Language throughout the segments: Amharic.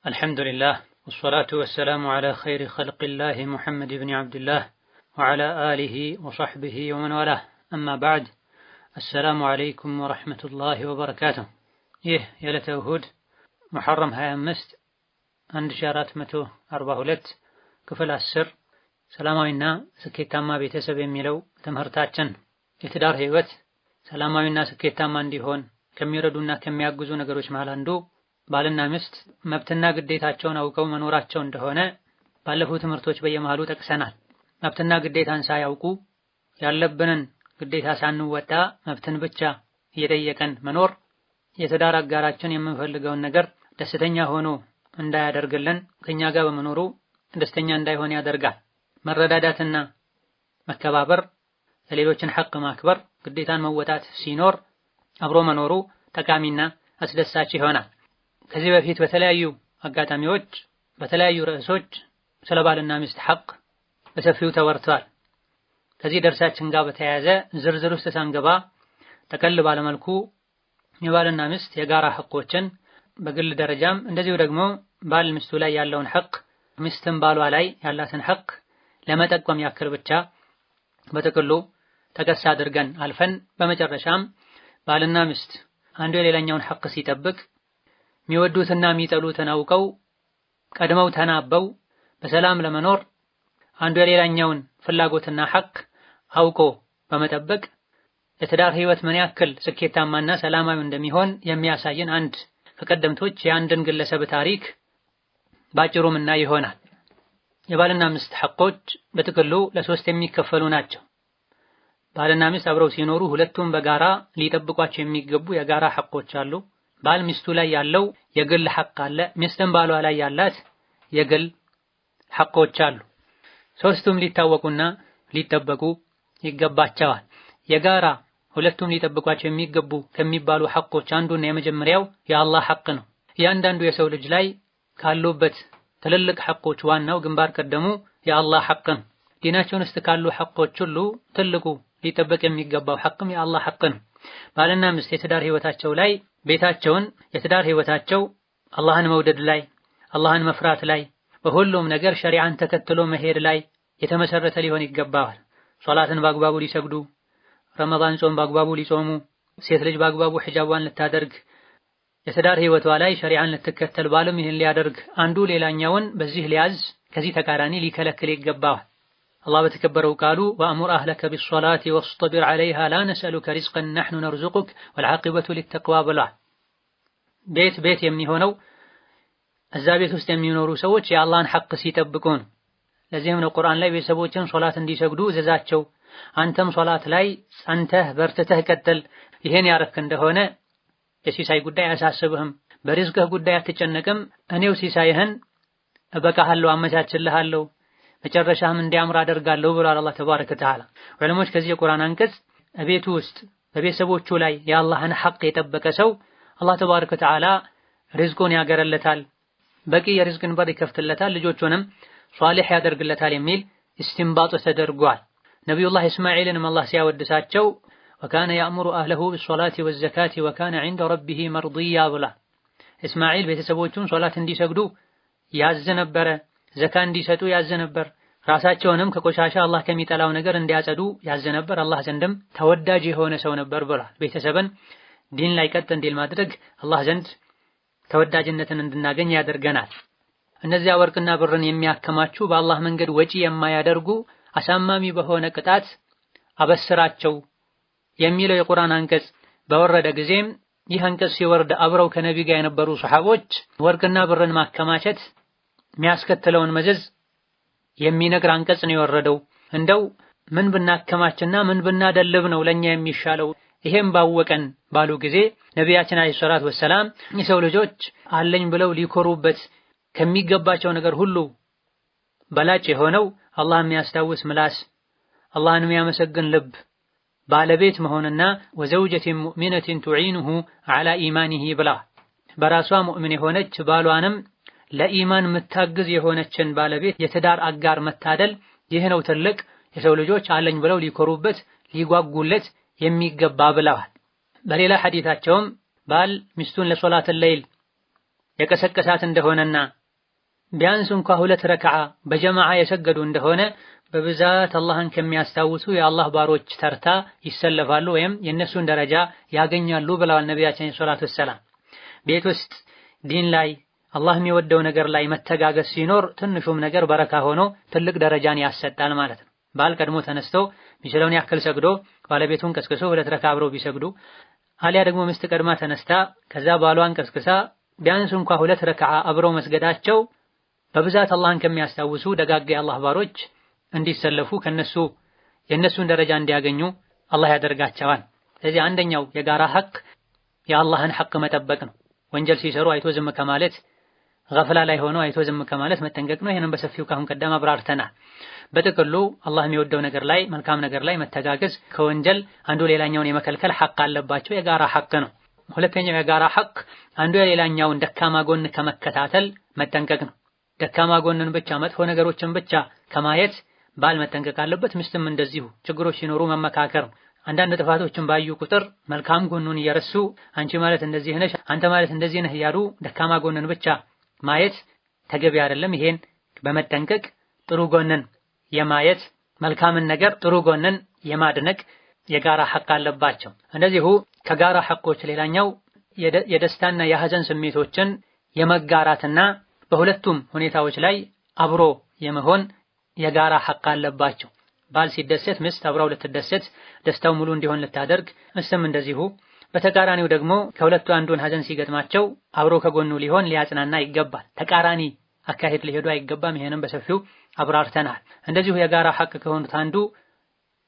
الحمد لله والصلاة والسلام على خير خلق الله محمد بن عبد الله وعلى آله وصحبه ومن والاه أما بعد السلام عليكم ورحمة الله وبركاته يلت እሁድ محرم 25 1442 ክፍል 10 ሰላማዊና ስኬታማ ቤተሰብ የሚለው ትምህርታችን የትዳር ህይወት ሰላማዊና ስኬታማ እንዲሆን ከሚረዱና ከሚያግዙ ነገሮች መሃል አንዱ ባልና ሚስት መብትና ግዴታቸውን አውቀው መኖራቸው እንደሆነ ባለፉት ትምህርቶች በየመሃሉ ጠቅሰናል። መብትና ግዴታን ሳያውቁ ያለብንን ግዴታ ሳንወጣ መብትን ብቻ እየጠየቀን መኖር የትዳር አጋራችን የምንፈልገውን ነገር ደስተኛ ሆኖ እንዳያደርግልን ከኛ ጋር በመኖሩ ደስተኛ እንዳይሆን ያደርጋል። መረዳዳትና መከባበር የሌሎችን ሐቅ ማክበር ግዴታን መወጣት ሲኖር አብሮ መኖሩ ጠቃሚና አስደሳች ይሆናል። ከዚህ በፊት በተለያዩ አጋጣሚዎች በተለያዩ ርዕሶች ስለ ባልና ሚስት ሐቅ በሰፊው ተወርቷል። ከዚህ ደርሳችን ጋር በተያያዘ ዝርዝር ውስጥ ሳንገባ ጠቅለል ባለ መልኩ የባልና ሚስት የጋራ ሐቆችን በግል ደረጃም እንደዚሁ ደግሞ ባል ሚስቱ ላይ ያለውን ሐቅ ሚስትም ባሏ ላይ ያላትን ሐቅ ለመጠቆም ያክል ብቻ በጥቅሉ ተቀሳ አድርገን አልፈን በመጨረሻም ባልና ሚስት አንዱ የሌላኛውን ሐቅ ሲጠብቅ የሚወዱትና የሚጠሉትን አውቀው ቀድመው ተናበው በሰላም ለመኖር አንዱ የሌላኛውን ፍላጎትና ሐቅ አውቆ በመጠበቅ የትዳር ህይወት ምን ያክል ስኬታማና ሰላማዊ እንደሚሆን የሚያሳየን አንድ ከቀደምቶች የአንድን ግለሰብ ታሪክ ባጭሩ ምናይ ይሆናል። የባልና ሚስት ሐቆች በጥቅሉ ለሶስት የሚከፈሉ ናቸው። ባልና ሚስት አብረው ሲኖሩ ሁለቱም በጋራ ሊጠብቋቸው የሚገቡ የጋራ ሐቆች አሉ። ባል ሚስቱ ላይ ያለው የግል ሐቅ አለ፣ ሚስትም ባሏ ላይ ያላት የግል ሐቆች አሉ። ሶስቱም ሊታወቁና ሊጠበቁ ይገባቸዋል። የጋራ ሁለቱም ሊጠብቋቸው የሚገቡ ከሚባሉ ሐቆች አንዱና የመጀመሪያው የአላህ ሐቅ ነው። እያንዳንዱ የሰው ልጅ ላይ ካሉበት ትልልቅ ሐቆች ዋናው ግንባር ቀደሙ የአላህ ሐቅ ነው። ዲናችን ውስጥ ካሉ ሐቆች ሁሉ ትልቁ ሊጠበቅ የሚገባው ሐቅም የአላህ ሐቅ ነው። ባልና ሚስት የትዳር ህይወታቸው ላይ ቤታቸውን የትዳር ህይወታቸው አላህን መውደድ ላይ አላህን መፍራት ላይ በሁሉም ነገር ሸሪዓን ተከትሎ መሄድ ላይ የተመሰረተ ሊሆን ይገባዋል። ሶላትን በአግባቡ ሊሰግዱ፣ ረመዳን ጾም በአግባቡ ሊጾሙ፣ ሴት ልጅ በአግባቡ ሒጃቧን ልታደርግ፣ የትዳር ህይወቷ ላይ ሸሪዓን ልትከተል፣ ባልም ይህን ሊያደርግ አንዱ ሌላኛውን በዚህ ሊያዝ ከዚህ ተቃራኒ ሊከለክል ይገባዋል። አላህ በተከበረው ቃሉ ወአሙር አህለከ ቢሶላቲ ወስጠቢር ዐለይሃ ላ ነስአሉከ ሪዝቀን ነሕኑ ነርዙቁክ ወልዓቂበቱ ሊተቅዋ ብሏል። ቤት የሚሆነው እዛ ቤት ውስጥ የሚኖሩ ሰዎች የአላህን ሐቅ ሲጠብቁ ነው። ለዚህም ነው ቁርአን ላይ ቤተሰቦችን ሶላት እንዲሰግዱ እዘዛቸው፣ አንተም ሶላት ላይ ጸንተህ በርትተህ ቀጥል፣ ይሄን ያረክ እንደሆነ የሲሳይ ጉዳይ አያሳስብህም፣ በሪዝቅህ ጉዳይ አትጨነቅም፣ እኔው ሲሳይህን እበቃሃለሁ፣ አመቻችልሃለሁ፣ መጨረሻም እንዲያምር አደርጋለሁ ብሏል አላህ ተባረከ ወተዓላ። ዑለሞች ከዚህ የቁርአን አንቀጽ ቤቱ ውስጥ በቤተሰቦቹ ላይ የአላህን ሐቅ የጠበቀ ሰው አላህ ተባረከ ወተዓላ ሪዝቁን ያገረለታል፣ በቂ የሪዝቅን በር ይከፍትለታል፣ ልጆቹንም ሷሊህ ያደርግለታል የሚል ኢስቲንባጥ ተደርጓል። ነቢዩላህ እስማኤልንም አላህ ሲያወድሳቸው ወካነ ያእሙሩ አህለሁ ቢሶላቲ ወዘካቲ ወካነ ዒንደ ረቢሂ መርዲያ ብሏል። እስማኤል ቤተሰቦቹን ሶላት እንዲሰግዱ ያዝ ነበረ፣ ዘካ እንዲሰጡ ያዝ ነበር፣ ራሳቸውንም ከቆሻሻ አላህ ከሚጠላው ነገር እንዲያጸዱ ያዝ ነበር፣ አላህ ዘንድም ተወዳጅ የሆነ ሰው ነበር ብሏል። ቤተሰብን ዲን ላይ ቀጥ እንዲል ማድረግ አላህ ዘንድ ተወዳጅነትን እንድናገኝ ያደርገናል። እነዚያ ወርቅና ብርን የሚያከማቹ በአላህ መንገድ ወጪ የማያደርጉ አሳማሚ በሆነ ቅጣት አበስራቸው የሚለው የቁርአን አንቀጽ በወረደ ጊዜም ይህ አንቀጽ ሲወርድ አብረው ከነቢ ጋር የነበሩ ሰሐቦች ወርቅና ብርን ማከማቸት የሚያስከትለውን መዘዝ የሚነግር አንቀጽ ነው የወረደው። እንደው ምን ብናከማችና ምን ብናደልብ ነው ለኛ የሚሻለው? ይሄም ባወቀን ባሉ ጊዜ ነቢያችን አለይሂ ሰላቱ ወሰላም የሰው ልጆች አለኝ ብለው ሊኮሩበት ከሚገባቸው ነገር ሁሉ በላጭ የሆነው አላህ የሚያስታውስ ምላስ፣ አላህን የሚያመሰግን ልብ ባለቤት መሆንና ወዘውጀቲን ሙእሚነቲን ቱዒኑሁ ዐላ ኢማኒሂ ብላ በራሷ ሙእሚን የሆነች ባሏንም ለኢማን የምታግዝ የሆነችን ባለቤት የትዳር አጋር መታደል ይህ ነው ትልቅ የሰው ልጆች አለኝ ብለው ሊኮሩበት ሊጓጉለት የሚገባ ብለዋል። በሌላ ሐዲታቸውም ባል ሚስቱን ለሶላት ሌይል የቀሰቀሳት እንደሆነና ቢያንስ እንኳ 2 ረክዓ በጀማዓ የሰገዱ እንደሆነ በብዛት አላህን ከሚያስታውሱ የአላህ ባሮች ተርታ ይሰለፋሉ ወይም የነሱን ደረጃ ያገኛሉ ብለዋል ነቢያችን ሰለላሁ ዐለይሂ ወሰለም። ቤት ውስጥ ዲን ላይ አላህ የሚወደው ነገር ላይ መተጋገዝ ሲኖር ትንሹም ነገር በረካ ሆኖ ትልቅ ደረጃን ያሰጣል ማለት ነው። ባል ቀድሞ ተነስቶ ሚችለውን ያክል ሰግዶ ባለቤቱን ቀስቅሶ 2 ረክዓ አብረው ቢሰግዱ፣ አሊያ ደግሞ ሚስት ቀድማ ተነስታ ከዛ ባሏን ቀስቅሳ ቢያንስ እንኳ 2 ረክዓ አብረው መስገዳቸው በብዛት አላህን ከሚያስታውሱ ደጋጋ የአላህ ባሮች እንዲሰለፉ ከነሱ የነሱን ደረጃ እንዲያገኙ አላህ ያደርጋቸዋል። ስለዚህ አንደኛው የጋራ ሐቅ የአላህን ሐቅ መጠበቅ ነው። ወንጀል ሲሰሩ አይቶ ዝም ከማለት፣ ገፍላ ላይ ሆኖ አይቶ ዝም ከማለት መጠንቀቅ ነው። ይሄንን በሰፊው ካሁን ቀደም አብራርተናል። በጥቅሉ አላህ የሚወደው ነገር ላይ መልካም ነገር ላይ መተጋገዝ፣ ከወንጀል አንዱ ሌላኛውን የመከልከል ሐቅ አለባቸው። የጋራ ሐቅ ነው። ሁለተኛው የጋራ ሐቅ አንዱ የሌላኛውን ደካማ ጎን ከመከታተል መጠንቀቅ ነው። ደካማ ጎንን ብቻ መጥፎ ነገሮችን ብቻ ከማየት ባል መጠንቀቅ አለበት። ሚስትም እንደዚሁ ችግሮች ሲኖሩ መመካከር። አንዳንድ ጥፋቶችን ባዩ ቁጥር መልካም ጎኑን እየረሱ አንቺ ማለት እንደዚህ ነሽ፣ አንተ ማለት እንደዚህ ነህ እያሉ ደካማ ጎንን ብቻ ማየት ተገቢ አይደለም። ይሄን በመጠንቀቅ ጥሩ ጎንን የማየት መልካምን ነገር ጥሩ ጎንን የማድነቅ የጋራ ሐቅ አለባቸው። እንደዚሁ ከጋራ ሐቆች ሌላኛው የደስታና የሐዘን ስሜቶችን የመጋራትና በሁለቱም ሁኔታዎች ላይ አብሮ የመሆን የጋራ ሐቅ አለባቸው። ባል ሲደሰት ሚስት አብራው ልትደሰት፣ ደስታው ሙሉ እንዲሆን ልታደርግ፣ ሚስትም እንደዚሁ። በተቃራኒው ደግሞ ከሁለቱ አንዱን ሐዘን ሲገጥማቸው አብሮ ከጎኑ ሊሆን ሊያጽናና ይገባል። ተቃራኒ አካሄድ ሊሄዱ አይገባም። ይሄንም በሰፊው አብራርተናል። እንደዚሁ የጋራ ሐቅ ከሆኑት አንዱ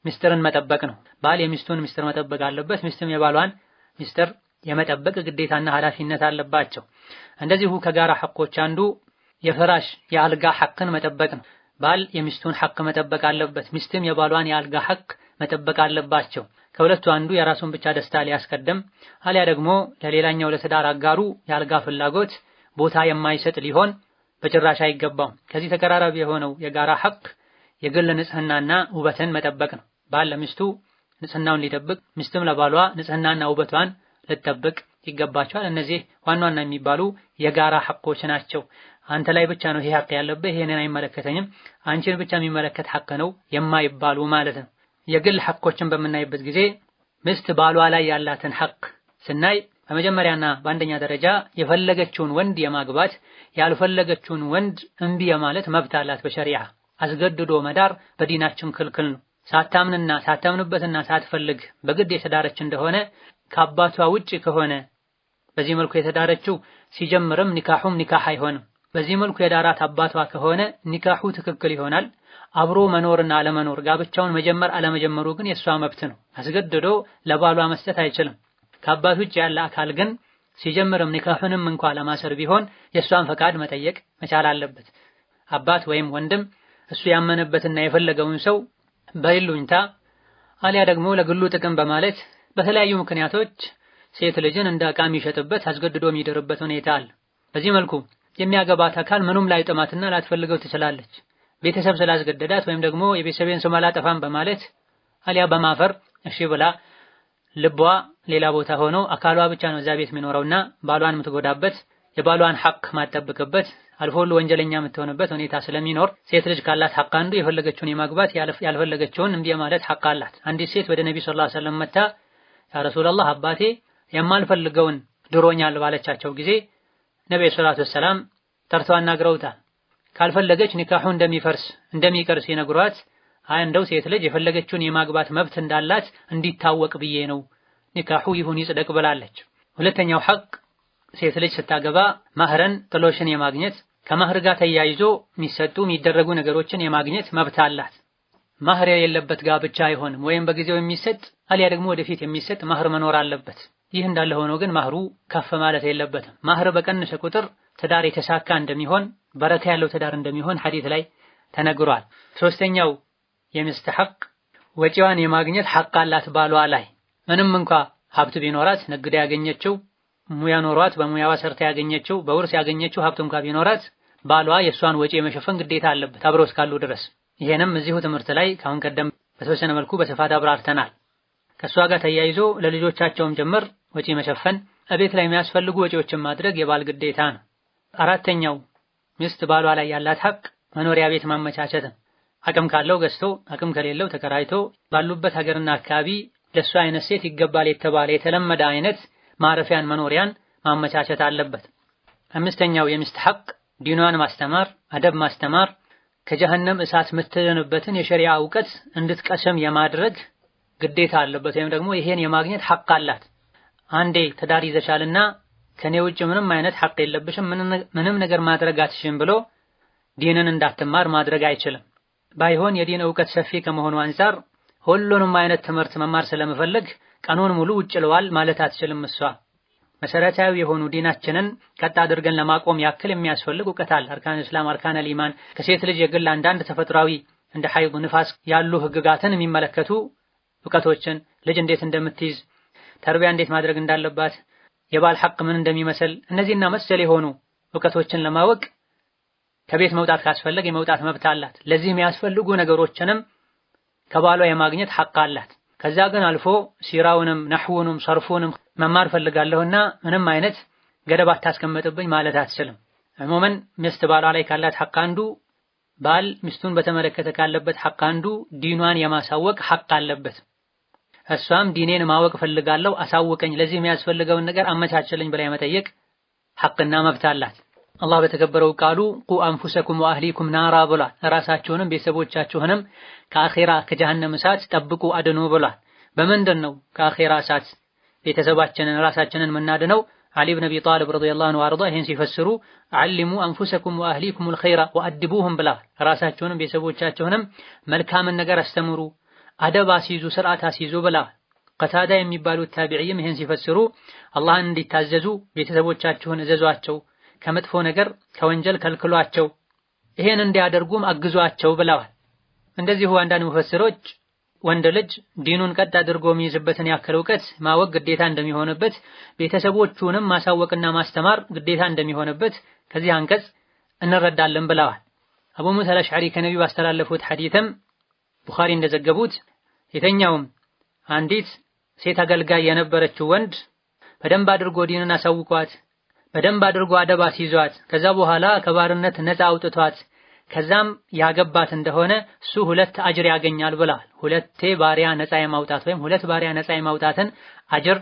ሚስጥርን መጠበቅ ነው። ባል የሚስቱን ሚስጥር መጠበቅ አለበት። ሚስትም የባሏን ሚስጥር የመጠበቅ ግዴታና ኃላፊነት አለባቸው። እንደዚሁ ከጋራ ሐቆች አንዱ የፍራሽ የአልጋ ሐቅን መጠበቅ ነው። ባል የሚስቱን ሐቅ መጠበቅ አለበት። ሚስትም የባሏን የአልጋ ሐቅ መጠበቅ አለባቸው። ከሁለቱ አንዱ የራሱን ብቻ ደስታ ሊያስቀድም አሊያ ደግሞ ለሌላኛው ለትዳር አጋሩ የአልጋ ፍላጎት ቦታ የማይሰጥ ሊሆን በጭራሽ አይገባውም። ከዚህ ተቀራራቢ የሆነው የጋራ ሐቅ የግል ንጽህናና ውበትን መጠበቅ ነው። ባል ለሚስቱ ንጽህናውን ሊጠብቅ፣ ሚስትም ለባሏ ንጽህናና ውበቷን ልትጠብቅ ይገባቸዋል። እነዚህ ዋና ዋና የሚባሉ የጋራ ሐቆች ናቸው። አንተ ላይ ብቻ ነው ይሄ ሐቅ ያለብህ፣ ይሄንን አይመለከተኝም፣ አንቺን ብቻ የሚመለከት ሐቅ ነው የማይባሉ ማለት ነው። የግል ሐቆችን በምናይበት ጊዜ ሚስት ባሏ ላይ ያላትን ሐቅ ስናይ በመጀመሪያና በአንደኛ ደረጃ የፈለገችውን ወንድ የማግባት ያልፈለገችውን ወንድ እምቢ የማለት መብት አላት በሸሪዓ። አስገድዶ መዳር በዲናችን ክልክል ነው። ሳታምንና ሳታምንበትና ሳትፈልግ በግድ የተዳረች እንደሆነ ከአባቷ ውጪ ከሆነ በዚህ መልኩ የተዳረችው ሲጀምርም ኒካሁም ኒካህ አይሆንም። በዚህ መልኩ የዳራት አባቷ ከሆነ ኒካሁ ትክክል ይሆናል። አብሮ መኖርና አለመኖር ጋብቻውን መጀመር አለመጀመሩ ግን የሷ መብት ነው። አስገድዶ ለባሏ መስጠት አይችልም። ከአባት ውጪ ያለ አካል ግን ሲጀምርም ኒካሁንም እንኳን ለማሰር ቢሆን የሷን ፈቃድ መጠየቅ መቻል አለበት። አባት ወይም ወንድም እሱ ያመነበትና የፈለገውን ሰው በይሉኝታ አሊያ ደግሞ ለግሉ ጥቅም በማለት በተለያዩ ምክንያቶች ሴት ልጅን እንደ ዕቃ የሚሸጥበት አስገድዶ የሚደርበት ሁኔታ አለ። በዚህ መልኩ የሚያገባት አካል ምኑም ላይ ጥማትና ላትፈልገው ትችላለች። ቤተሰብ ስላስገደዳት ወይም ደግሞ የቤተሰቤን ስም አላጠፋም በማለት አሊያ በማፈር እሺ ብላ ልቧ ሌላ ቦታ ሆኖ አካሏ ብቻ ነው እዛ ቤት የሚኖረውና ባሏን የምትጎዳበት የባሏን ሐቅ ማጠብቅበት አልፎ ሁሉ ወንጀለኛ የምትሆንበት ሁኔታ ስለሚኖር ሴት ልጅ ካላት ሐቅ አንዱ የፈለገችውን የማግባት ያልፈለገችውን እምቢ ማለት ሐቅ አላት። አንዲት ሴት ወደ ነብዩ ሰለላሁ ዐለይሂ ወሰለም መጣ ያ ረሱላህ አባቴ የማልፈልገውን ድሮኛል ባለቻቸው ጊዜ ነብዩ ሰለላሁ ዐለይሂ ወሰለም ጠርተው አናግረውታል። ካልፈለገች ኒካሁ እንደሚፈርስ እንደሚቀር ሲነግሯት አይ እንደው ሴት ልጅ የፈለገችውን የማግባት መብት እንዳላት እንዲታወቅ ብዬ ነው ኒካሁ ይሁን ይጽደቅ ብላለች። ሁለተኛው ሐቅ ሴት ልጅ ስታገባ ማህረን ጥሎሽን የማግኘት ከማህር ጋር ተያይዞ የሚሰጡ የሚደረጉ ነገሮችን የማግኘት መብት አላት። ማህር የሌለበት ጋብቻ አይሆንም። ወይም በጊዜው የሚሰጥ አሊያ ደግሞ ወደፊት የሚሰጥ ማህር መኖር አለበት። ይህ እንዳለ ሆኖ ግን ማህሩ ከፍ ማለት የለበትም። ማህር በቀነሰ ቁጥር ትዳር የተሳካ እንደሚሆን በረካ ያለው ትዳር እንደሚሆን ሐዲስ ላይ ተነግሯል። ሶስተኛው የሚስት ሐቅ ወጪዋን የማግኘት ሐቅ አላት ባሏ ላይ። ምንም እንኳ ሀብት ቢኖራት ነግዳ ያገኘችው ሙያ ኖሯት በሙያዋ ሰርታ ያገኘችው በውርስ ያገኘችው ሀብት እንኳ ቢኖራት ባሏ የሷን ወጪ የመሸፈን ግዴታ አለበት አብረው እስካሉ ድረስ። ይሄንም እዚሁ ትምህርት ላይ ካሁን ቀደም በተወሰነ መልኩ በስፋት አብራርተናል። ከሷ ጋር ተያይዞ ለልጆቻቸውም ጭምር ወጪ መሸፈን፣ እቤት ላይ የሚያስፈልጉ ወጪዎችን ማድረግ የባል ግዴታ ነው። አራተኛው ሚስት ባሏ ላይ ያላት ሐቅ መኖሪያ ቤት ማመቻቸት። አቅም ካለው ገዝቶ አቅም ከሌለው ተከራይቶ ባሉበት ሀገርና አካባቢ ለሷ አይነት ሴት ይገባል የተባለ የተለመደ አይነት ማረፊያን መኖሪያን ማመቻቸት አለበት። አምስተኛው የሚስት ሐቅ ዲኗን ማስተማር፣ አደብ ማስተማር፣ ከጀሃነም እሳት የምትድንበትን የሸሪዓ እውቀት እንድትቀሰም የማድረግ ግዴታ አለበት። ወይም ደግሞ ይሄን የማግኘት ሐቅ አላት። አንዴ ትዳር ይዘሻልና ከኔ ውጭ ምንም አይነት ሐቅ የለብሽም፣ ምንም ነገር ማድረግ አትችልም ብሎ ዲንን እንዳትማር ማድረግ አይችልም። ባይሆን የዲን እውቀት ሰፊ ከመሆኑ አንፃር ሁሉንም አይነት ትምህርት መማር ስለመፈለግ ቀኑን ሙሉ ውጭ ለዋል ማለት አትችልም። እሷ መሰረታዊ የሆኑ ዲናችንን ቀጥ አድርገን ለማቆም ያክል የሚያስፈልግ እውቀት አለ። አርካን እስላም፣ አርካን ኢማን፣ ከሴት ልጅ የግል አንዳንድ ተፈጥሯዊ እንደ ሐይድ፣ ንፋስ ያሉ ህግጋትን የሚመለከቱ እውቀቶችን፣ ልጅ እንዴት እንደምትይዝ፣ ተርቢያ እንዴት ማድረግ እንዳለባት፣ የባል ሐቅ ምን እንደሚመስል፣ እነዚህና መሰል የሆኑ እውቀቶችን ለማወቅ ከቤት መውጣት ካስፈለግ የመውጣት መብት አላት። ለዚህ የሚያስፈልጉ ነገሮችንም ከባሏ የማግኘት ሐቅ አላት። ከዛ ግን አልፎ ሲራውንም ነህውንም ሰርፉንም መማር ፈልጋለሁና ምንም አይነት ገደብ አታስቀምጥብኝ ማለት አትችልም። ዑሙመን ሚስት ባሏ ላይ ካላት ሐቅ አንዱ፣ ባል ሚስቱን በተመለከተ ካለበት ሐቅ አንዱ ዲኗን የማሳወቅ ሐቅ አለበት። እሷም ዲኔን ማወቅ ፈልጋለሁ አሳውቀኝ፣ ለዚህ የሚያስፈልገውን ነገር አመቻችልኝ ብላ የመጠየቅ ሐቅና መብት አላት። አላህ በተከበረው ቃሉ ቁ አንፉሰኩም ወአህሊኩም ናራ ብሏል። ራሳችሁንም ቤተሰቦቻችሁንም ከአኺራ ከጀሃነም እሳት ጠብቁ አድኑ ብሏል። በምንድን ነው ከአኺራ እሳት ቤተሰባችንን ራሳችንን የምናድነው? ዓሊ ብን አቢ ጣሊብ ረዲየላሁ ዐንሁ ወአርዳ ይህን ሲፈስሩ ዓሊሙ አንፉሰኩም ወአህሊኩሙል ኸይራ ወአድቡሁም ብለዋል። ራሳችሁንም ቤተሰቦቻችሁንም መልካምን ነገር አስተምሩ፣ አደብ አስይዙ፣ ስርዓት አስይዙ ብለዋል። ቀታዳ የሚባሉት ታቢዒም ይህን ሲፈስሩ አላህን እንዲታዘዙ ቤተሰቦቻችሁን እዘዟቸው፣ ከመጥፎ ነገር ከወንጀል ከልክሏቸው፣ ይሄን እንዲያደርጉም አግዟቸው ብለዋል። እንደዚሁ አንዳንድ ሙፈስሮች ወንድ ልጅ ዲኑን ቀጥ አድርጎ የሚይዝበትን ያክል እውቀት ማወቅ ግዴታ እንደሚሆንበት፣ ቤተሰቦቹንም ማሳወቅና ማስተማር ግዴታ እንደሚሆንበት ከዚህ አንቀጽ እንረዳለን ብለዋል። አቡ ሙሳ አልአሽዓሪ ከነቢዩ ባስተላለፉት ሐዲትም ቡኻሪ እንደዘገቡት የተኛውም አንዲት ሴት አገልጋይ የነበረችው ወንድ በደንብ አድርጎ ዲንን አሳውቋት፣ በደንብ አድርጎ አደብ አስይዟት፣ ከዛ በኋላ ከባርነት ነፃ አውጥቷት ከዛም ያገባት እንደሆነ እሱ 2 አጅር ያገኛል ብለዋል። 2 ባሪያ ነፃ የማውጣት ወይም 2 ባሪያ ነፃ የማውጣትን አጅር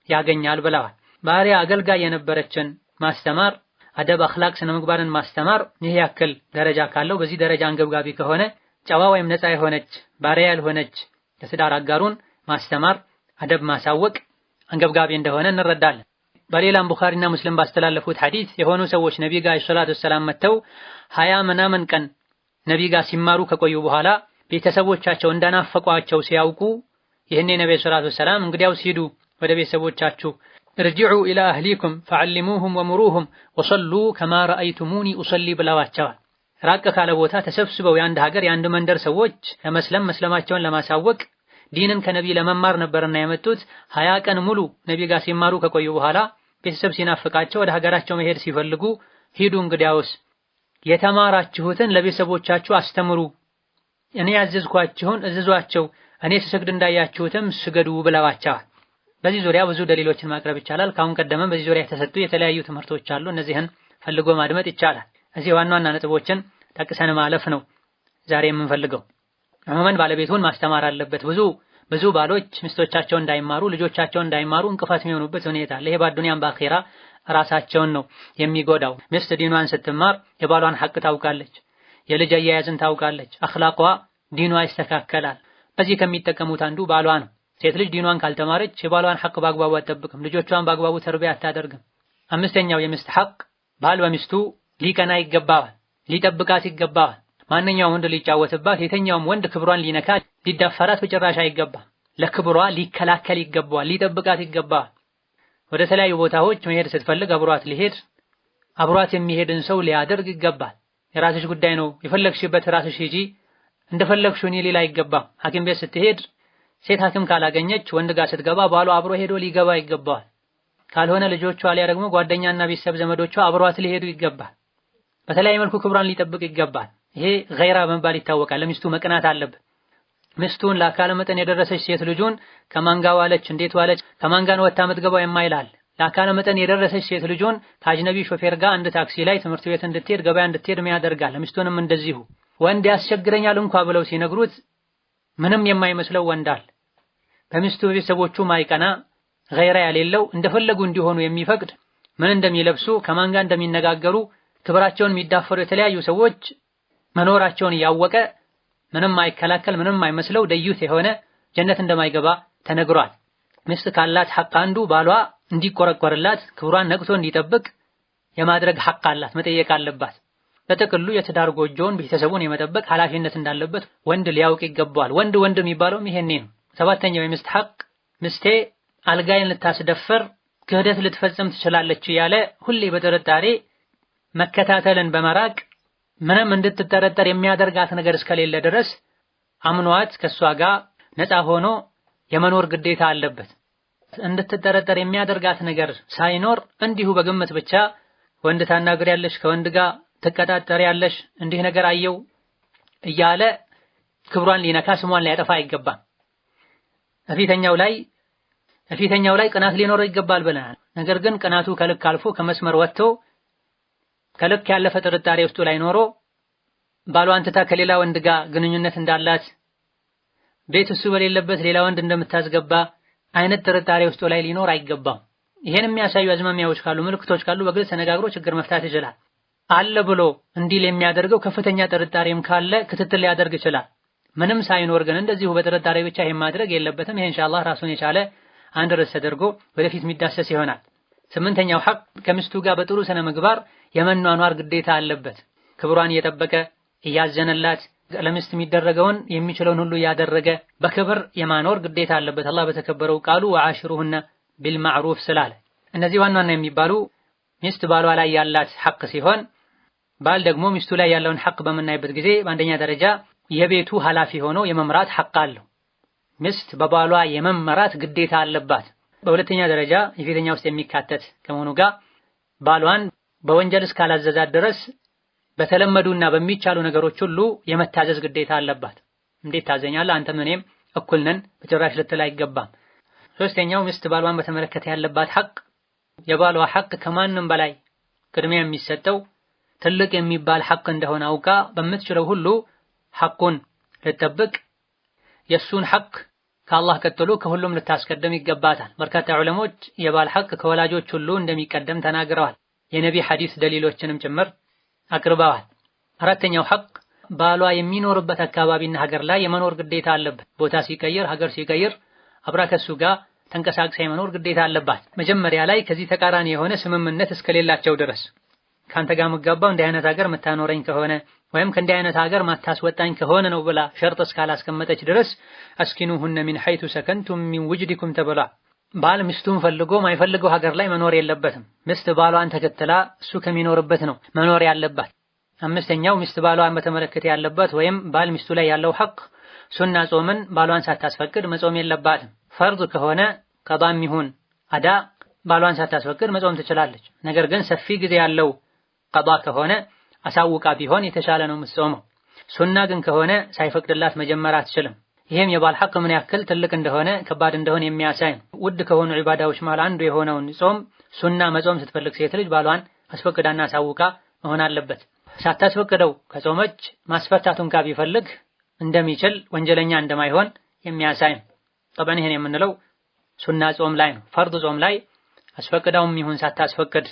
ያገኛል ብለዋል። ባሪያ አገልጋይ የነበረችን ማስተማር፣ አደብ አኽላቅ፣ ስነ ምግባርን ማስተማር ይህ ያክል ደረጃ ካለው፣ በዚህ ደረጃ አንገብጋቢ ከሆነ ጨዋ ወይም ነፃ የሆነች ባሪያ ያልሆነች የትዳር አጋሩን ማስተማር፣ አደብ ማሳወቅ አንገብጋቢ እንደሆነ እንረዳለን። በሌላም ቡኻሪና ሙስሊም ባስተላለፉት ሐዲስ የሆኑ ሰዎች ነብይ ጋር ሰለላሁ ዐለይሂ ወሰለም መተው 20 ምናምን ቀን ነብይ ጋር ሲማሩ ከቆዩ በኋላ ቤተሰቦቻቸው እንደናፈቋቸው ሲያውቁ ይህኔ ነብይ ሰለላሁ ዐለይሂ ወሰለም እንግዲያውስ ሂዱ ወደ ቤተሰቦቻችሁ፣ እርጅዑ ኢላ አህሊኩም ፈዐልሙሁም ወምሩሁም ወሰሉ ከማ ረአይቱሙኒ ኡሰሊ ብለዋቸዋል። ራቅ ካለ ቦታ ተሰብስበው የአንድ ሀገር የአንድ መንደር ሰዎች መስለማቸውን ለማሳወቅ ዲንን ከነብይ ለመማር ነበርና የመጡት 20 ቀን ሙሉ ነብይ ጋር ሲማሩ ከቆዩ በኋላ ቤተሰብ ሲናፍቃቸው ወደ ሀገራቸው መሄድ ሲፈልጉ ሂዱ እንግዲያውስ የተማራችሁትን ለቤተሰቦቻችሁ አስተምሩ፣ እኔ ያዘዝኳችሁን እዘዟቸው፣ እኔ ስሰግድ እንዳያችሁትም ስገዱ ብለዋቸዋል። በዚህ ዙሪያ ብዙ ደሊሎችን ማቅረብ ይቻላል። ካሁን ቀደምም በዚህ ዙሪያ የተሰጡ የተለያዩ ትምህርቶች አሉ። እነዚህን ፈልጎ ማድመጥ ይቻላል። እዚህ ዋና ዋና ነጥቦችን ጠቅሰን ማለፍ ነው ዛሬ የምንፈልገው። ዑሙመን ባለቤቱን ማስተማር አለበት። ብዙ ባሎች ሚስቶቻቸው እንዳይማሩ፣ ልጆቻቸው እንዳይማሩ እንቅፋት የሚሆኑበት ሁኔታ አለ። ይሄ በአዱንያም በአኺራ ራሳቸውን ነው የሚጎዳው። ሚስት ዲኗን ስትማር የባሏን ሐቅ ታውቃለች፣ የልጅ አያያዝን ታውቃለች፣ አኽላቋ ዲኗ ይስተካከላል። በዚህ ከሚጠቀሙት አንዱ ባሏ ነው። ሴት ልጅ ዲኗን ካልተማረች የባሏን ሐቅ በአግባቡ አትጠብቅም፣ ልጆቿን በአግባቡ ተርቢያ አታደርግም። አምስተኛው የሚስት ሐቅ ባል በሚስቱ ሊቀና ይገባዋል፣ ሊጠብቃት ይገባዋል። ማንኛውም ወንድ ሊጫወትባት፣ የተኛውም ወንድ ክብሯን ሊነካ ሊዳፈራት በጭራሽ አይገባም። ለክብሯ ሊከላከል ይገባዋል፣ ሊጠብቃት ይገባዋል። ወደ ተለያዩ ቦታዎች መሄድ ስትፈልግ አብሯት ሊሄድ፣ አብሯት የሚሄድን ሰው ሊያደርግ ይገባል። የራስሽ ጉዳይ ነው፣ የፈለግሽበት ራስሽ ሂጂ፣ እንደፈለግሽው እኔ ሊል አይገባም። ሐኪም ቤት ስትሄድ ሴት ሐኪም ካላገኘች ወንድ ጋር ስትገባ ባሏ አብሮ ሄዶ ሊገባ ይገባዋል። ካልሆነ ልጆቿ አሊያ ደግሞ ጓደኛና ቤተሰብ ዘመዶቿ አብሯት ሊሄዱ ይገባል። በተለያየ መልኩ ክብሯን ሊጠብቅ ይገባል። ይሄ ገይራ በመባል ይታወቃል። ለሚስቱ መቅናት አለበት። ሚስቱን ለአካለ መጠን የደረሰች ሴት ልጁን ከማን ጋር ዋለች፣ እንዴት ዋለች፣ ከማን ጋር ወጣ የምትገባው የማይላል ለአካለ መጠን የደረሰች ሴት ልጁን ከአጅነቢ ሾፌር ጋር አንድ ታክሲ ላይ ትምህርት ቤት እንድትሄድ ገበያ እንድትሄድ ያደርጋል። ሚስቱንም እንደዚሁ። ወንድ ያስቸግረኛል እንኳ ብለው ሲነግሩት ምንም የማይመስለው ወንድ አለ። በሚስቱ ቤተሰቦቹ ማይቀና ገይራ የሌለው እንደፈለጉ እንዲሆኑ የሚፈቅድ ምን እንደሚለብሱ ከማን ጋር እንደሚነጋገሩ ክብራቸውን የሚዳፈሩ የተለያዩ ሰዎች መኖራቸውን እያወቀ ምንም አይከላከል ምንም አይመስለው ደዩት የሆነ ጀነት እንደማይገባ ተነግሯል። ሚስት ካላት ሐቅ አንዱ ባሏ እንዲቆረቆርላት ክብሯን ነቅቶ እንዲጠብቅ የማድረግ ሐቅ አላት፣ መጠየቅ አለባት። በጥቅሉ የትዳር ጎጆውን ቤተሰቡን የመጠበቅ ኃላፊነት እንዳለበት ወንድ ሊያውቅ ይገባዋል። ወንድ የሚባለውም ይሄኔ ነው። ሰባተኛው የሚስት ሐቅ ሚስቴ አልጋይን ልታስደፍር ክህደት ልትፈጽም ትችላለች እያለ ሁሌ በጥርጣሬ መከታተልን በመራቅ ምንም እንድትጠረጠር የሚያደርጋት ነገር እስከሌለ ድረስ አምኗት ከሷ ጋር ነፃ ሆኖ የመኖር ግዴታ አለበት። እንድትጠረጠር የሚያደርጋት ነገር ሳይኖር እንዲሁ በግምት ብቻ ወንድ ታናግሪያለሽ፣ ከወንድ ጋር ትቀጣጠሪያለሽ፣ እንዲህ ነገር አየው እያለ ክብሯን ሊነካ ስሟን ሊያጠፋ አይገባም። እፊተኛው ላይ ቅናት ሊኖረው ይገባል ብለናል። ነገር ግን ቅናቱ ከልክ አልፎ ከመስመር ወጥቶ ከልክ ያለፈ ጥርጣሬ ውስጡ ላይ ኖሮ ባሏን ትታ ከሌላ ወንድ ጋር ግንኙነት እንዳላት ቤት እሱ በሌለበት ሌላ ወንድ እንደምታስገባ አይነት ጥርጣሬ ውስጡ ላይ ሊኖር አይገባም። ይሄን የሚያሳዩ አዝማሚያዎች ካሉ ምልክቶች ካሉ በግልጽ ተነጋግሮ ችግር መፍታት ይችላል። አለ ብሎ እንዲል የሚያደርገው ከፍተኛ ጥርጣሬም ካለ ክትትል ሊያደርግ ይችላል። ምንም ሳይኖር ግን እንደዚሁ በጥርጣሬ ብቻ ይሄን ማድረግ የለበትም። ይሄ ኢንሻአላህ ራሱን የቻለ አንድ ርዕስ ተደርጎ ወደፊት የሚዳሰስ ይሆናል። ስምንተኛው ሐቅ ከሚስቱ ጋር በጥሩ ስነ ምግባር የመኗኗር ግዴታ አለበት። ክብሯን እየጠበቀ እያዘነላት ለሚስት የሚደረገውን የሚችለውን ሁሉ ያደረገ በክብር የማኖር ግዴታ አለበት። አላህ በተከበረው ቃሉ ወዓሽሩሁነ ቢልማዕሩፍ ስላለ እነዚህ ዋና ዋና የሚባሉ ሚስት ባሏ ላይ ያላት ሐቅ ሲሆን ባል ደግሞ ሚስቱ ላይ ያለውን ሐቅ በምናይበት ጊዜ በአንደኛ ደረጃ የቤቱ ኃላፊ ሆኖ የመምራት ሐቅ አለው። ሚስት በባሏ የመመራት ግዴታ አለባት። በሁለተኛ ደረጃ የፊተኛ ውስጥ የሚካተት ከመሆኑ ጋር ባሏን በወንጀል እስካላዘዛት ድረስ በተለመዱና በሚቻሉ ነገሮች ሁሉ የመታዘዝ ግዴታ አለባት። እንዴት ታዘኛለህ? አንተም እኔም እኩል ነን በጭራሽ ልትል አይገባም። ሶስተኛው ሚስት ባሏን በተመለከተ ያለባት ሐቅ የባሏ ሐቅ ከማንም በላይ ቅድሚያ የሚሰጠው ትልቅ የሚባል ሐቅ እንደሆነ አውቃ በምትችለው ሁሉ ሐቁን ልትጠብቅ የሱን ሐቅ ከአላህ ቀጥሎ ከሁሉም ልታስቀድም ይገባታል። በርካታ ዑለሞች የባል ሐቅ ከወላጆች ሁሉ እንደሚቀደም ተናግረዋል። የነቢ ሐዲስ ደሊሎችንም ጭምር አቅርበዋል። አራተኛው ሐቅ ባሏ የሚኖርበት አካባቢና ሀገር ላይ የመኖር ግዴታ አለበት። ቦታ ሲቀይር ሀገር ሲቀይር አብራ ከሱ ጋር ተንቀሳቅሳ የመኖር ግዴታ አለባት። መጀመሪያ ላይ ከዚህ ተቃራኒ የሆነ ስምምነት እስከሌላቸው ድረስ ካንተ ጋር መጋባው እንዲህ አይነት ሀገር መታኖረኝ ከሆነ ወይም ከእንዲህ አይነት ሀገር ማታስወጣኝ ከሆነ ነው ብላ ሸርጥ እስካላስቀመጠች ድረስ አስኪኑሁነ ሚን ሐይቱ ሰከንቱም ሚን ውጅዲኩም ተብሏ። ባል ሚስቱን ፈልጎ ማይፈልገው ሀገር ላይ መኖር የለበትም። ሚስት ባሏን ተከትላ እሱ ከሚኖርበት ነው መኖር ያለባት። አምስተኛው ሚስት ባሏን በተመለከተ ያለባት ወይም ባል ሚስቱ ላይ ያለው ሐቅ ሱና ጾምን ባሏን ሳታስፈቅድ መጾም የለባትም። ፈርድ ከሆነ ቀዳም ይሁን አዳ ባሏን ሳታስፈቅድ መጾም ትችላለች። ነገር ግን ሰፊ ጊዜ ያለው ቀዳ ከሆነ አሳውቃ ቢሆን የተሻለ ነው የምትጾመው። ሱና ግን ከሆነ ሳይፈቅድላት መጀመር አትችልም። ይሄም የባል ሐቅ ምን ያክል ትልቅ እንደሆነ ከባድ እንደሆነ የሚያሳይ ነው። ውድ ከሆኑ ዒባዳዎች መሃል አንዱ የሆነውን ጾም ሱና መጾም ስትፈልግ ሴት ልጅ ባሏን አስፈቅዳና አሳውቃ መሆን አለበት። ሳታስፈቅደው ከጾመች ማስፈታቱን ቢፈልግ እንደሚችል ወንጀለኛ እንደማይሆን የሚያሳይ ነው። ጠበን ይሄን የምንለው ሱና ጾም ላይ ነው። ፈርድ ጾም ላይ አስፈቅዳውም ይሁን ሳታስፈቅድ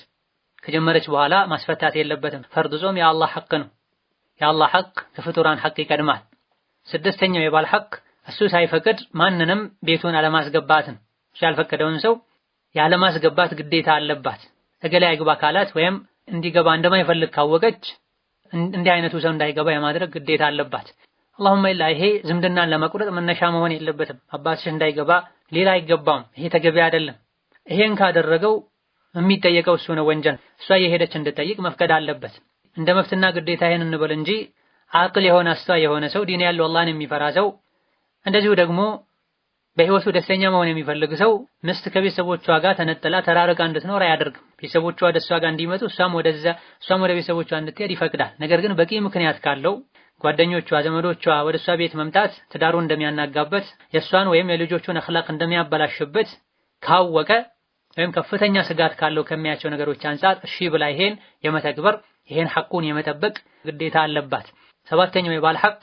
ከጀመረች በኋላ ማስፈታት የለበትም። ፈርድ ጾም የአላህ ሐቅ ነው። የአላህ ሐቅ ከፍጡራን ሐቅ ይቀድማል። ስድስተኛው የባል ሐቅ እሱ ሳይፈቅድ ማንንም ቤቱን አለማስገባትን። እሱ ያልፈቀደውን ሰው ያለማስገባት ግዴታ አለባት። እገሌ አይግባ ካላት ወይም እንዲገባ እንደማይፈልግ ካወቀች እንዲህ አይነቱ ሰው እንዳይገባ የማድረግ ግዴታ አለባት። አላሁመ ኢላ ይሄ ዝምድናን ለመቁረጥ መነሻ መሆን የለበትም። አባትሽ እንዳይገባ ሌላ አይገባም፣ ይሄ ተገቢ አይደለም። ይሄን ካደረገው የሚጠየቀው እሱ ነው ወንጀል። እሷ የሄደች እንድጠይቅ መፍቀድ አለበት። እንደ መፍትና ግዴታ ይሄን እንበል እንጂ አቅል የሆነ አስተዋይ የሆነ ሰው ዲን ያለው አላህን የሚፈራ ሰው እንደዚሁ ደግሞ በህይወቱ ደስተኛ መሆን የሚፈልግ ሰው ሚስት ከቤተሰቦቿ ጋር ተነጥላ ተራርቃ እንድትኖር አያደርግም። ቤተሰቦቿ ወደ እሷ ጋር እንዲመጡ እሷም ወደ ቤተሰቦቿ እንድትሄድ ይፈቅዳል። ነገር ግን በቂ ምክንያት ካለው ጓደኞቿ፣ ዘመዶቿ ወደ እሷ ቤት መምጣት ትዳሩን እንደሚያናጋበት የእሷን ወይም የልጆቹን አኽላቅ እንደሚያበላሽበት ካወቀ ወይም ከፍተኛ ስጋት ካለው ከሚያቸው ነገሮች አንፃር እሺ ብላ ይሄን የመተግበር ይሄን ሐቁን የመጠበቅ ግዴታ አለባት። ሰባተኛው የባል ሐቅ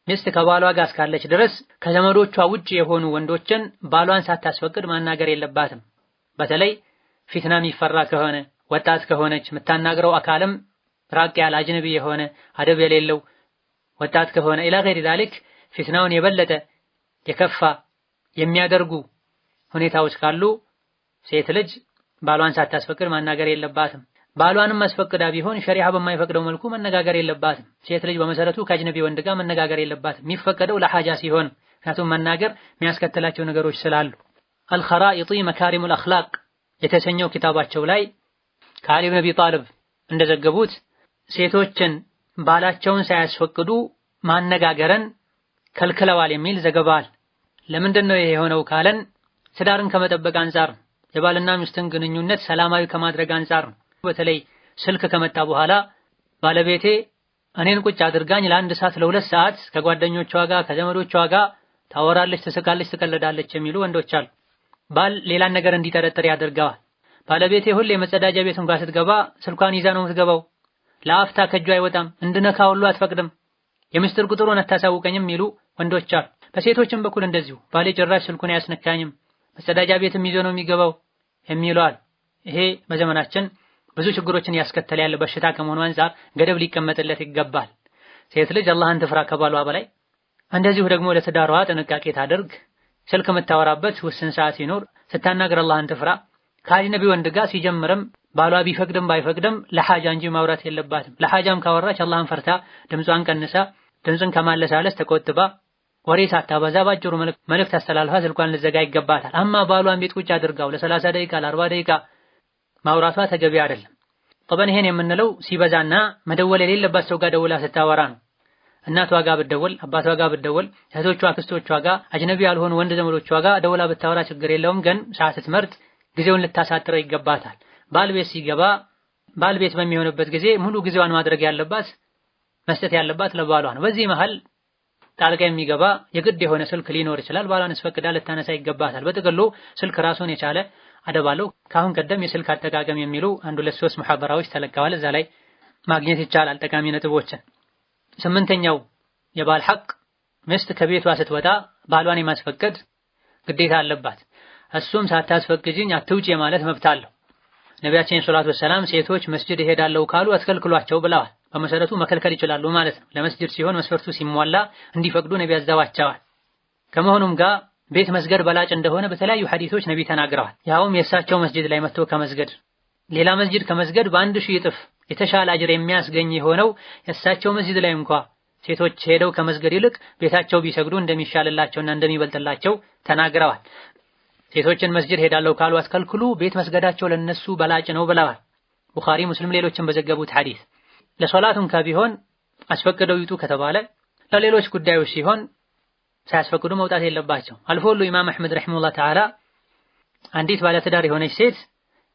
ሚስት ከባሏ ጋር እስካለች ድረስ ከዘመዶቿ ውጭ የሆኑ ወንዶችን ባሏን ሳታስፈቅድ ማናገር የለባትም። በተለይ ፊትና የሚፈራ ከሆነ ወጣት ከሆነች የምታናግረው አካልም ራቅ ያለ አጅነቢ የሆነ አደብ የሌለው ወጣት ከሆነ ኢላ ገይሪ ዛሊክ ፊትናውን የበለጠ የከፋ የሚያደርጉ ሁኔታዎች ካሉ ሴት ልጅ ባሏን ሳታስፈቅድ ማናገር የለባትም። ባሏንም አስፈቅዳ ቢሆን ሸሪዓ በማይፈቅደው መልኩ መነጋገር የለባትም። ሴት ልጅ በመሰረቱ ከአጅነቢ ወንድ ጋር መነጋገር የለባትም። የሚፈቀደው ለሐጃ ሲሆን፣ ምክንያቱም መናገር የሚያስከትላቸው ነገሮች ስላሉ። አልኸራኢጢ መካሪሙል አኽላቅ የተሰኘው ኪታባቸው ላይ ከአሊ ብን አቢ ጣልብ እንደዘገቡት ሴቶችን ባላቸውን ሳያስፈቅዱ ማነጋገርን ከልክለዋል የሚል ዘገባል። ለምንድን ነው ይሄ የሆነው ካለን ትዳርን ከመጠበቅ አንፃር የባልና ሚስትን ግንኙነት ሰላማዊ ከማድረግ አንፃር ነው። በተለይ ስልክ ከመጣ በኋላ ባለቤቴ እኔን ቁጭ አድርጋኝ ለአንድ ሰዓት ለሁለት ሰዓት ከጓደኞቿ ጋር ከዘመዶቿ ጋር ታወራለች፣ ትስቃለች፣ ትቀልዳለች የሚሉ ወንዶች አሉ። ባል ሌላን ነገር እንዲጠረጥር ያደርገዋል። ባለቤቴ ሁሌ መጸዳጃ ቤት እንኳን ስትገባ ስልኳን ይዛ ነው የምትገባው፣ ለአፍታ ከእጇ አይወጣም፣ እንድነካ ሁሉ አትፈቅድም፣ የምስጢር ቁጥሩን አታሳውቀኝም የሚሉ ወንዶች አሉ። በሴቶችም በኩል እንደዚሁ ባሌ ጭራሽ ስልኩን አያስነካኝም፣ መጸዳጃ ቤትም ይዞ ነው የሚገባው የሚሉ አሉ። ይሄ በዘመናችን ብዙ ችግሮችን ያስከተለ ያለ በሽታ ከመሆኑ አንፃር ገደብ ሊቀመጥለት ይገባል። ሴት ልጅ አላህን ትፍራ ከባሏ በላይ። እንደዚሁ ደግሞ ለትዳሯ ጥንቃቄ ታደርግ። ስልክ የምታወራበት ውስን ሰዓት ሲኖር ስታናገር አላህን ትፍራ። ከአጅነቢ ወንድ ጋር ሲጀምርም ባሏ ቢፈቅድም ባይፈቅድም ለሐጃ እንጂ ማውራት የለባትም። ለሐጃም ካወራች አላህን ፈርታ ድምጿን ቀንሳ ድምፅን ከማለሳለስ ተቆጥባ ወሬ ሳታበዛ ባጭሩ መልእክት አስተላልፋ ስልኳን ልዘጋ ይገባታል። አማ ባሏን ቤት ቁጭ አድርጋው ለ30 ደቂቃ ለ40 ደቂቃ ማውራቷ ተገቢ አይደለም። ጠበን ይሄን የምንለው ሲበዛና መደወል የሌለባት ሰው ጋር ደውላ ስታወራ ነው። እናቷ ጋር ብትደውል፣ አባቷ ጋር ብትደውል፣ እህቶቿ፣ አክስቶቿ ጋር፣ አጅነቢ ያልሆኑ ወንድ ዘመዶቿ ጋር ደውላ ብታወራ ችግር የለውም። ግን ሰዓት ስትመርጥ ጊዜውን ልታሳጥረው ይገባታል። ባል ቤት ሲገባ ባል ቤት በሚሆንበት ጊዜ ሙሉ ጊዜዋን ማድረግ ያለባት መስጠት ያለባት ለባሏ ነው። በዚህ መሃል ጣልቃ የሚገባ የግድ የሆነ ስልክ ሊኖር ይችላል። ባሏን አስፈቅዳ ልታነሳ ይገባታል። በጥቅሉ ስልክ ራሱን የቻለ አደብ አለው። ከአሁን ቀደም የስልክ አጠቃቀም የሚሉ 1-2-3 ሙሐበራዎች ተለቀዋል። እዛ ላይ ማግኘት ይቻላል ጠቃሚ ነጥቦችን። 8ኛው የባል ሐቅ ሚስት ከቤቷ ስትወጣ ባሏን የማስፈቀድ ግዴታ አለባት። እሱም ሳታስፈቅጂኝ አትውጪ ማለት መብት አለው። ነቢያችን ሰለላሁ ዐለይሂ ወሰለም ሴቶች መስጂድ ይሄዳሉ ካሉ አትከልክሏቸው ብለዋል። በመሰረቱ መከልከል ይችላሉ ማለት ነው። ለመስጂድ ሲሆን መስፈርቱ ሲሟላ እንዲፈቅዱ ነቢ ያዛዋቸዋል። ከመሆኑም ጋር ቤት መስገድ በላጭ እንደሆነ በተለያዩ ሐዲሶች ነቢ ተናግረዋል። ያውም የእሳቸው መስጂድ ላይ መጥቶ ከመስገድ ሌላ መስጂድ ከመስገድ በ1000 እጥፍ የተሻለ አጅር የሚያስገኝ የሆነው የእሳቸው መስጂድ ላይ እንኳ ሴቶች ሄደው ከመስገድ ይልቅ ቤታቸው ቢሰግዱ እንደሚሻልላቸውና እንደሚበልጥላቸው ተናግረዋል። ሴቶችን መስጂድ ሄዳለሁ ካሉ አትከልክሉ፣ ቤት መስገዳቸው ለነሱ በላጭ ነው ብለዋል። ቡኻሪ፣ ሙስሊም ሌሎችን በዘገቡት ሐዲስ ለሶላት እንኳ ቢሆን አስፈቅደው ይጡ ከተባለ ለሌሎች ጉዳዮች ሲሆን ሳያስፈቅዱ መውጣት የለባቸው። አልፎ ሁሉ ኢማም አህመድ ረሂመሁላህ ተዓላ አንዲት ባለትዳር የሆነች ሴት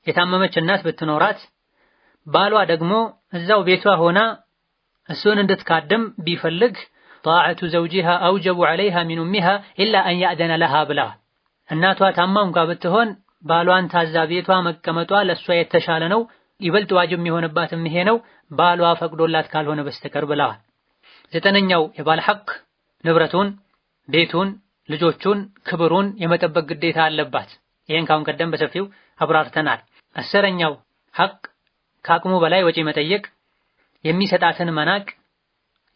የታመመች እናት ብትኖራት ባሏ ደግሞ እዛው ቤቷ ሆና እሱን እንድትካደም ቢፈልግ ጣዓቱ ዘውጂሃ አውጀቡ ዐለይሃ ሚን ኡሚሃ ኢላ አን ያእዘነ ለሃ ብለዋል። እናቷ ታማ እንኳ ብትሆን ባሏን ታዛ ቤቷ መቀመጧ ለእሷ የተሻለ ነው፣ ይበልጥ ዋጅብ የሚሆንባትም ይሄ ነው ባሏ ፈቅዶላት ካልሆነ በስተቀር ብለዋል። 9ኛው የባል ሐቅ ንብረቱን፣ ቤቱን፣ ልጆቹን፣ ክብሩን የመጠበቅ ግዴታ አለባት። ይሄን ካሁን ቀደም በሰፊው አብራርተናል። 10ኛው ሐቅ ከአቅሙ በላይ ወጪ መጠየቅ፣ የሚሰጣትን መናቅ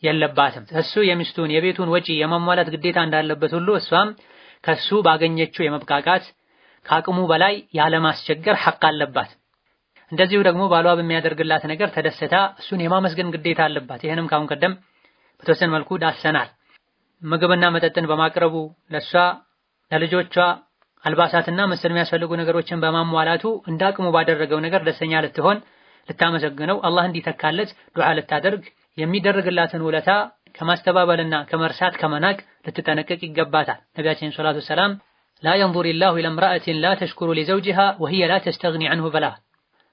የለባትም። እሱ የሚስቱን የቤቱን ወጪ የማሟላት ግዴታ እንዳለበት ሁሉ እሷም ከሱ ባገኘችው የመብቃቃት ከአቅሙ በላይ ያለማስቸገር ሐቅ አለባት። እንደዚሁ ደግሞ ባሏ በሚያደርግላት ነገር ተደስታ እሱን የማመስገን ግዴታ አለባት። ይሄንም ካሁን ቀደም በተወሰነ መልኩ ዳሰናል። ምግብና መጠጥን በማቅረቡ ለሷ ለልጆቿ አልባሳትና መሰል የሚያስፈልጉ ነገሮችን በማሟላቱ እንደ አቅሙ ባደረገው ነገር ደስተኛ ልትሆን ልታመሰግነው፣ አላህ እንዲተካለት ዱዓ ልታደርግ፣ የሚደረግላትን ውለታ ከማስተባበልና ከመርሳት ከመናቅ ልትጠነቀቅ ይገባታል። ነቢያችን ሰለላሁ ዐለይሂ ወሰለም ላ የንዙሩ ላሁ ኢላ እምረአቲን ላ ተሽኩሩ ሊዘውጂሃ ወሂየ ላ ተስተግኒ ዐንሁ ብላ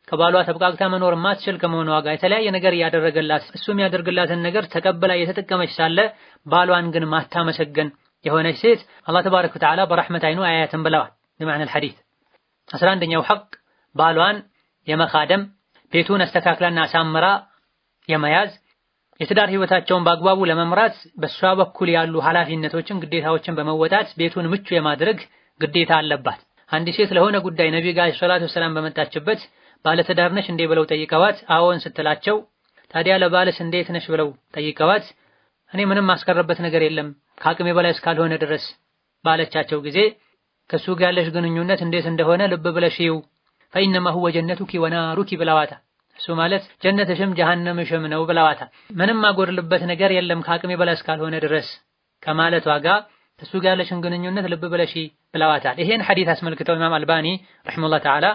ከባሏ ተብቃቅታ መኖር ማትችል ከመሆኗ ጋር የተለያየ ነገር እያደረገላት እሱ የሚያደርግላትን ነገር ተቀብላ እየተጠቀመች ሳለ ባሏን ግን ማታመሰገን የሆነች ሴት አላህ ተባረከ ወተዓላ በረሕመት አይኑ አያያትን ብለዋል። በማዕና አልሐዲስ 11ኛው ሐቅ ባሏን የመኻደም ቤቱን አስተካክላና አሳምራ የመያዝ የትዳር ህይወታቸውን በአግባቡ ለመምራት በሷ በኩል ያሉ ኃላፊነቶችን ግዴታዎችን በመወጣት ቤቱን ምቹ የማድረግ ግዴታ አለባት። አንድ ሴት ለሆነ ጉዳይ ነብዩ ጋር ሰለላሁ ዐለይሂ ወሰለም በመጣችበት ባለትዳር ነሽ እንዴ ብለው ጠይቀዋት አዎን ስትላቸው ታዲያ ለባልስ እንዴት ነሽ ብለው ጠይቀዋት እኔ ምንም ማስቀረበት ነገር የለም ከአቅሜ በላይ እስካልሆነ ድረስ ባለቻቸው ጊዜ ከሱ ጋር ያለሽ ግንኙነት እንዴት እንደሆነ ልብ ብለሽ ይው ፈኢነማ ሁወ ጀነቱኪ ወናሩኪ ብለዋታ እሱ ማለት ጀነትሽም ጀሃነምሽም ነው ብለዋታ። ምንም ማጎድልበት ነገር የለም ከአቅሜ በላይ እስካልሆነ ድረስ ከማለቷ ጋር ከሱ ጋር ያለሽን ግንኙነት ልብ ብለሽ ብለዋታል። ይሄን ሐዲስ አስመልክተው ኢማም አልባኒ ረሂመሁላህ ተዓላ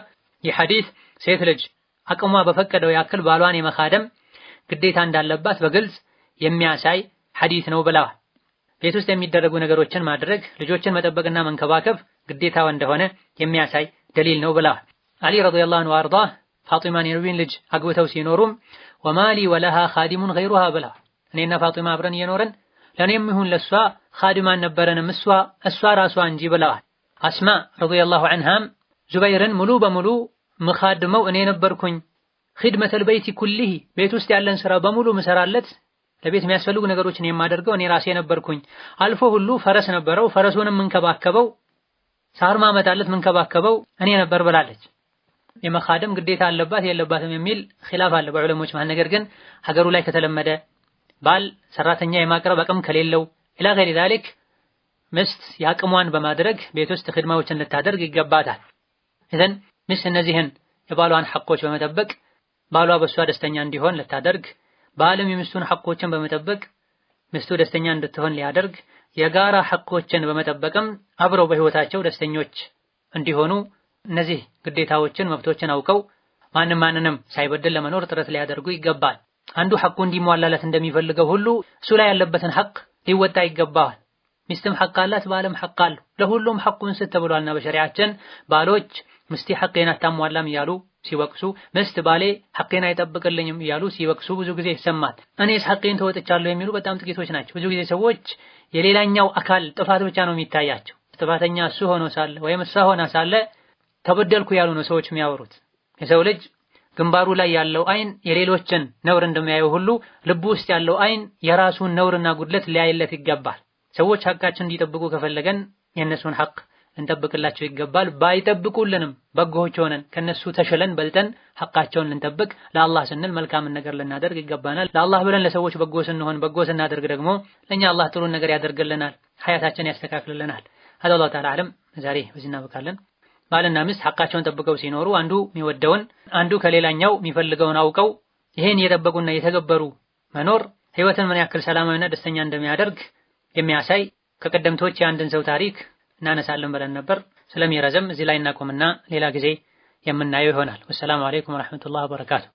ይህ ሐዲስ ሴት ልጅ አቅሟ በፈቀደው ያክል ባሏን የመኻደም ግዴታ እንዳለባት በግልጽ የሚያሳይ ሐዲስ ነው ብለዋል። ቤት ውስጥ የሚደረጉ ነገሮችን ማድረግ ልጆችን መጠበቅና መንከባከብ ግዴታው እንደሆነ የሚያሳይ ደሊል ነው ብለዋል። አሊ ረዲየላሁ ዐንሁ ወአርዳህ ፋጢማን የነቢዩን ልጅ አግብተው ሲኖሩም ወማሊ ወለሃ ኻዲሙን ገይሩሃ ብለዋል። እኔና ፋጢማ አብረን እየኖረን ለኔም ይሁን ለሷ ኻዲም አልነበረንም እሷ ራሷ እንጂ ብለዋል። አስማ ረዲየላሁ ዐንሃም ዙበይርን ሙሉ በሙሉ መኻድመው እኔ ነበርኩኝ ኺድመተል በይቲ ኩሊሂ ቤት ውስጥ ያለን ስራ በሙሉ ምሰራለት ለቤት የሚያስፈልጉ ነገሮችን የማደርገው እኔ ራሴ ነበርኩኝ። አልፎ ሁሉ ፈረስ ነበረው ፈረሱንም መንከባከበው ሳር ማመጣለት መንከባከበው እኔ ነበር ብላለች። የመኻደም ግዴታ አለባት የለባትም የሚል ኺላፍ አለ በዑለሞች ማለት። ነገር ግን ሀገሩ ላይ ከተለመደ ባል ሰራተኛ የማቅረብ አቅም ከሌለው ኢላ ገይሪ ዛሊክ ሚስት ያቅሟን በማድረግ ቤት ውስጥ ኺድማዎችን ልታደርግ ይገባታል። እዘን ሚስት እነዚህን የባሏን ሐቆች በመጠበቅ ባሏ በሷ ደስተኛ እንዲሆን ልታደርግ ባልም የሚስቱን ሐቆችን በመጠበቅ ሚስቱ ደስተኛ እንድትሆን ሊያደርግ የጋራ ሐቆችን በመጠበቅም አብረው በህይወታቸው ደስተኞች እንዲሆኑ እነዚህ ግዴታዎችን መብቶችን አውቀው ማንንም ሳይበደል ለመኖር ጥረት ሊያደርጉ ይገባል። አንዱ ሐቁ እንዲሟላለት እንደሚፈልገው ሁሉ እሱ ላይ ያለበትን ሐቅ ሊወጣ ይገባዋል። ሚስትም ሐቅ አላት ባልም ሐቅ አለው። ለሁሉም ሐቁን ስተብሏልና በሸሪዓችን ባሎች ሚስቴ ሐቄን አታሟላም እያሉ ሲወቅሱ ሚስት ባሌ ሐቄን አይጠብቅልኝም እያሉ ሲወቅሱ ብዙ ጊዜ ይሰማል። እኔስ ሐቄን ተወጥቻለሁ የሚሉ በጣም ጥቂቶች ናቸው። ብዙ ጊዜ ሰዎች የሌላኛው አካል ጥፋት ብቻ ነው የሚታያቸው። ጥፋተኛ እሱ ሆኖ ሳለ ወይም እሷ ሆና ሳለ ተበደልኩ ያሉ ነው ሰዎች የሚያወሩት። የሰው ልጅ ግንባሩ ላይ ያለው አይን የሌሎችን ነውር እንደሚያየው ሁሉ ልቡ ውስጥ ያለው አይን የራሱን ነውርና ጉድለት ሊያይለት ይገባል። ሰዎች ሐቃችን እንዲጠብቁ ከፈለገን የእነሱን ሐቅ ልንጠብቅላቸው ይገባል። ባይጠብቁልንም በጎዎች ሆነን ከነሱ ተሽለን በልጠን ሐቃቸውን ልንጠብቅ ለአላህ ስንል መልካምን ነገር ልናደርግ ይገባናል። ለአላህ ብለን ለሰዎች በጎ ስንሆን በጎ ስናደርግ ደግሞ ለኛ አላህ ጥሩን ነገር ያደርግልናል፣ ሐያታችን ያስተካክልልናል። አላሁ ተዓላ አለም። ዛሬ በዚህ እናበቃለን። ባልና ሚስት ሐቃቸውን ጠብቀው ሲኖሩ አንዱ የሚወደውን አንዱ ከሌላኛው የሚፈልገውን አውቀው ይሄን እየጠበቁና እየተገበሩ መኖር ህይወትን ምን ያክል ሰላማዊና ደስተኛ እንደሚያደርግ የሚያሳይ ከቀደምቶች የአንድን ሰው ታሪክ እናነሳለን ብለን ነበር። ስለሚረዘም እዚህ ላይ እናቆምና ሌላ ጊዜ የምናየው ይሆናል። ወሰላሙ አለይኩም ወራህመቱላሂ ወበረካቱ።